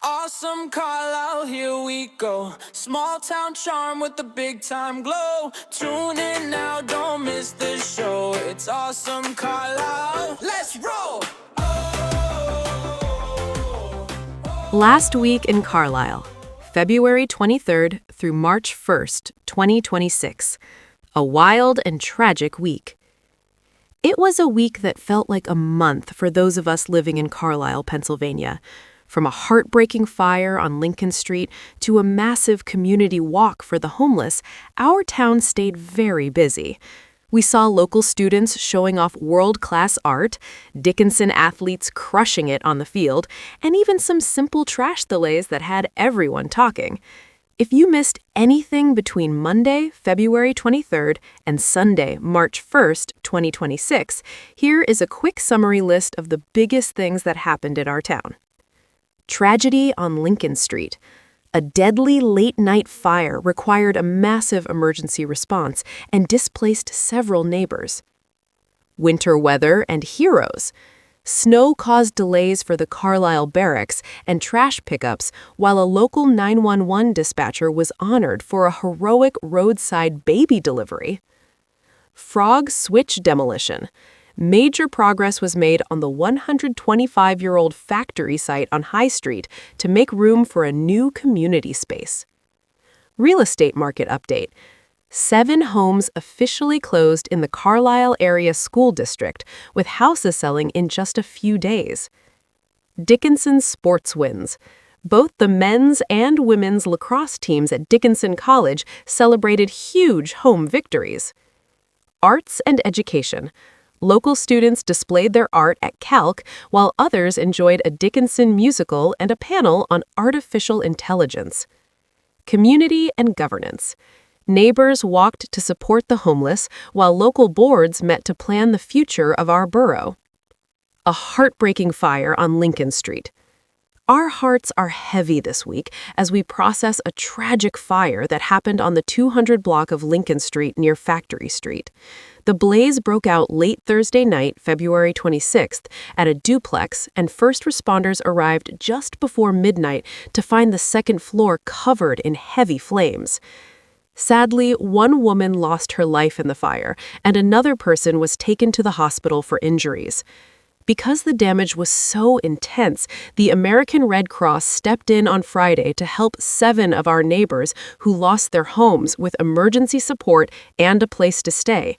Awesome Carlisle, here we go. Small town charm with the big time glow. Tune in now, don't miss the show. It's Awesome Carlisle. Let's roll! Last week in Carlisle, February 23rd through March 1st, 2026. A wild and tragic week. It was a week that felt like a month for those of us living in Carlisle, Pennsylvania. From a heartbreaking fire on Lincoln Street to a massive community walk for the homeless, our town stayed very busy. We saw local students showing off world-class art, Dickinson athletes crushing it on the field, and even some simple trash delays that had everyone talking. If you missed anything between Monday, February 23rd, and Sunday, March 1st, 2026, here is a quick summary list of the biggest things that happened in our town. Tragedy on Lincoln Street. A deadly late-night fire required a massive emergency response and displaced several neighbors. Winter weather and heroes. Snow caused delays for the Carlisle barracks and trash pickups, while a local 911 dispatcher was honored for a heroic roadside baby delivery. Frog switch demolition. Major progress was made on the 125-year-old factory site on High Street to make room for a new community space. Real estate market update. 7 homes officially closed in the Carlisle Area School District, with houses selling in just a few days. Dickinson sports wins. Both the men's and women's lacrosse teams at Dickinson College celebrated huge home victories. Arts and education. Local students displayed their art at Calc, while others enjoyed a Dickinson musical and a panel on artificial intelligence. Community and governance. Neighbors walked to support the homeless, while local boards met to plan the future of our borough. A heartbreaking fire on Lincoln Street. Our hearts are heavy this week as we process a tragic fire that happened on the 200 block of Lincoln Street near Factory Street. The blaze broke out late Thursday night, February 26th, at a duplex, and first responders arrived just before midnight to find the second floor covered in heavy flames. Sadly, one woman lost her life in the fire, and another person was taken to the hospital for injuries. Because the damage was so intense, the American Red Cross stepped in on Friday to help 7 of our neighbors who lost their homes with emergency support and a place to stay.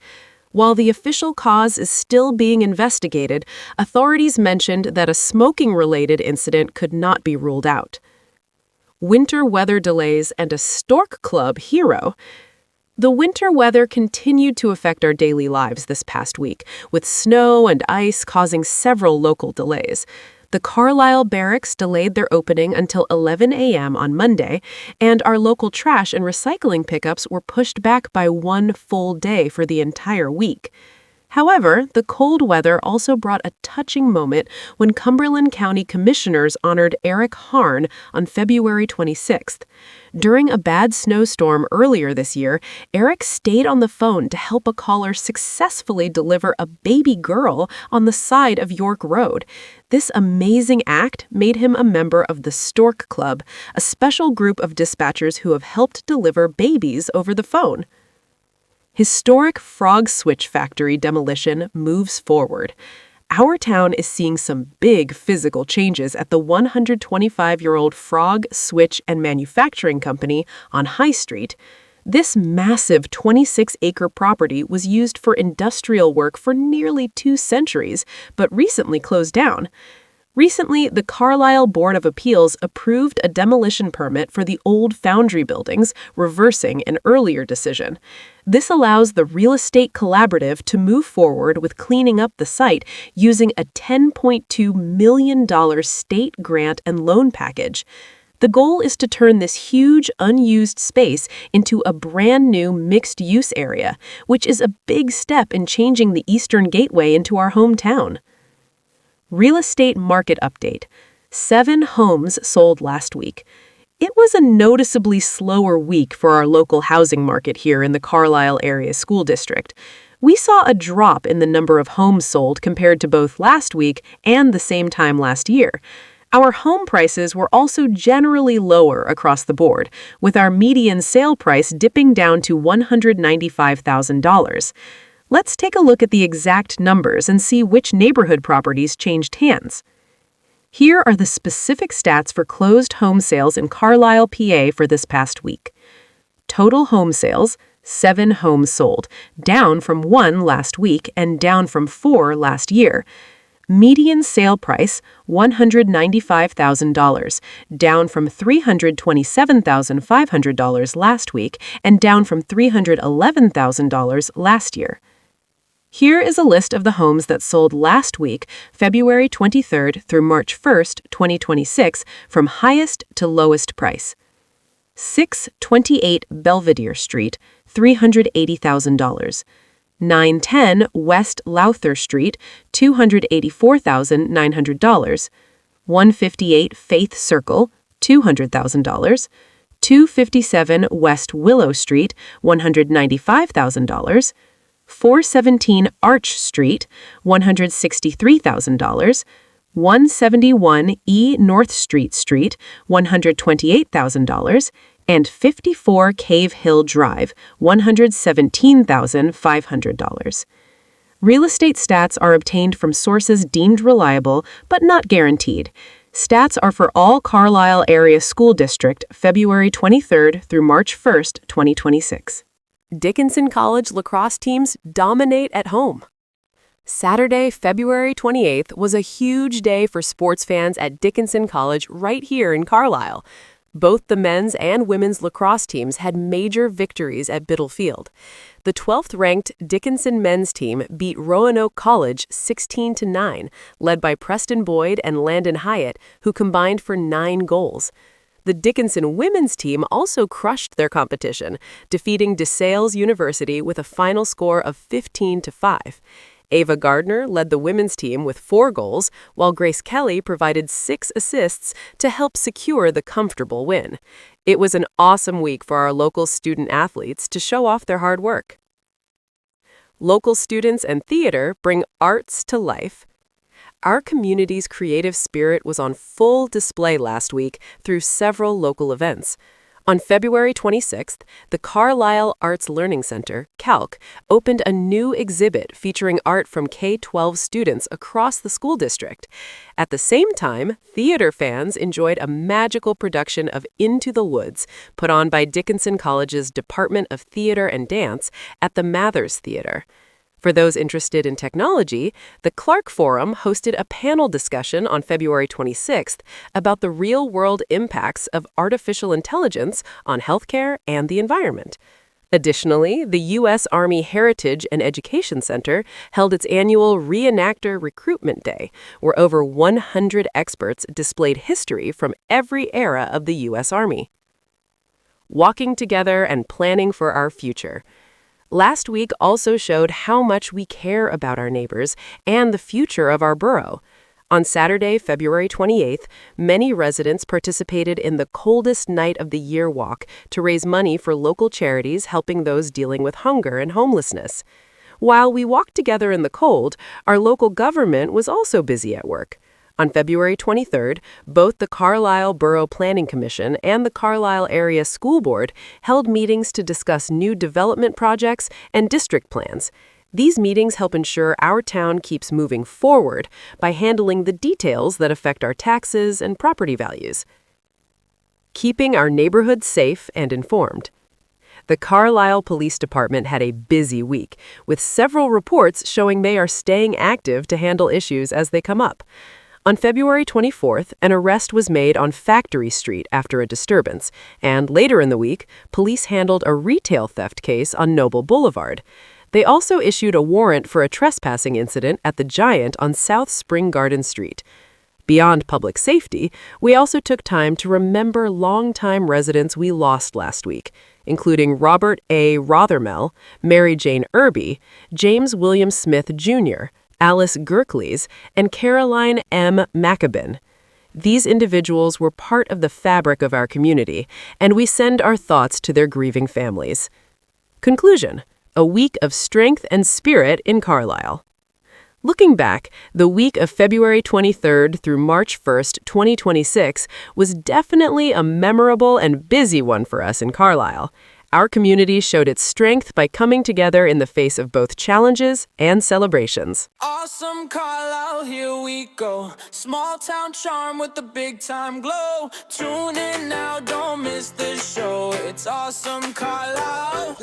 While the official cause is still being investigated, authorities mentioned that a smoking-related incident could not be ruled out. Winter weather delays and a Stork Club hero. The winter weather continued to affect our daily lives this past week, with snow and ice causing several local delays. The Carlisle barracks delayed their opening until 11 a.m. on Monday, and our local trash and recycling pickups were pushed back by 1 full day for the entire week. However, the cold weather also brought a touching moment when Cumberland County Commissioners honored Eric Harn on February 26th. During a bad snowstorm earlier this year, Eric stayed on the phone to help a caller successfully deliver a baby girl on the side of York Road. This amazing act made him a member of the Stork Club, a special group of dispatchers who have helped deliver babies over the phone. Historic frog switch factory demolition moves forward. Our town is seeing some big physical changes at the 125-year-old Frog, Switch, and Manufacturing Company on High Street. This massive 26-acre property was used for industrial work for nearly 2 centuries, but recently closed down. Recently, the Carlisle Board of Appeals approved a demolition permit for the old foundry buildings, reversing an earlier decision. This allows the Real Estate Collaborative to move forward with cleaning up the site using a $10.2 million state grant and loan package. The goal is to turn this huge, unused space into a brand new mixed-use area, which is a big step in changing the Eastern Gateway into our hometown. Real estate market update. 7 homes sold last week. It was a noticeably slower week for our local housing market here in the Carlisle Area School District. We saw a drop in the number of homes sold compared to both last week and the same time last year. Our home prices were also generally lower across the board, with our median sale price dipping down to $195,000. Let's take a look at the exact numbers and see which neighborhood properties changed hands. Here are the specific stats for closed home sales in Carlisle, PA for this past week. Total home sales, 7 homes sold, down from 1 last week and down from 4 last year. Median sale price, $195,000, down from $327,500 last week and down from $311,000 last year. Here is a list of the homes that sold last week, February 23rd through March 1st, 2026, from highest to lowest price. 628 Belvedere Street, $380,000. 910 West Lowther Street, $284,900. 158 Faith Circle, $200,000. 257 West Willow Street, $195,000. 417 Arch Street, $163,000. 171 E North Street, $128,000. And 54 Cave Hill Drive, $117,500. Real estate stats are obtained from sources deemed reliable but not guaranteed. Stats are for all Carlisle Area School District, February 23rd through March 1st, 2026. Dickinson College lacrosse teams dominate at home. Saturday, February 28th was a huge day for sports fans at Dickinson College right here in Carlisle. Both the men's and women's lacrosse teams had major victories at Biddle Field. The 12th-ranked Dickinson men's team beat Roanoke College 16-9, led by Preston Boyd and Landon Hyatt, who combined for 9 goals. The Dickinson women's team also crushed their competition, defeating DeSales University with a final score of 15-5. Ava Gardner led the women's team with 4 goals, while Grace Kelly provided 6 assists to help secure the comfortable win. It was an awesome week for our local student athletes to show off their hard work. Local students and theater bring arts to life. Our community's creative spirit was on full display last week through several local events. On February 26th, the Carlisle Arts Learning Center, CALC, opened a new exhibit featuring art from K-12 students across the school district. At the same time, theater fans enjoyed a magical production of Into the Woods, put on by Dickinson College's Department of Theater and Dance at the Mathers Theater. For those interested in technology, the Clark Forum hosted a panel discussion on February 26th about the real-world impacts of artificial intelligence on healthcare and the environment. Additionally, the U.S. Army Heritage and Education Center held its annual Reenactor Recruitment Day, where over 100 experts displayed history from every era of the U.S. Army. Walking together and planning for our future. Last week also showed how much we care about our neighbors and the future of our borough. On Saturday, February 28th, many residents participated in the Coldest Night of the Year walk to raise money for local charities helping those dealing with hunger and homelessness. While we walked together in the cold, our local government was also busy at work. On February 23rd, both the Carlisle Borough Planning Commission and the Carlisle Area School Board held meetings to discuss new development projects and district plans. These meetings help ensure our town keeps moving forward by handling the details that affect our taxes and property values. Keeping our neighborhoods safe and informed. The Carlisle Police Department had a busy week, with several reports showing they are staying active to handle issues as they come up. On February 24th, an arrest was made on Factory Street after a disturbance, and later in the week, police handled a retail theft case on Noble Boulevard. They also issued a warrant for a trespassing incident at the Giant on South Spring Garden Street. Beyond public safety, we also took time to remember longtime residents we lost last week, including Robert A. Rothermel, Mary Jane Irby, James William Smith, Jr., Alice Gerkles, and Caroline M. Maccabin. These individuals were part of the fabric of our community, and we send our thoughts to their grieving families. Conclusion: a week of strength and spirit in Carlisle. Looking back, the week of February 23rd through March 1st, 2026 was definitely a memorable and busy one for us in Carlisle. Our community showed its strength by coming together in the face of both challenges and celebrations. Awesome Carlisle, here we go. Small town charm with the big time glow. Tune in now, don't miss the show. It's awesome Carlisle.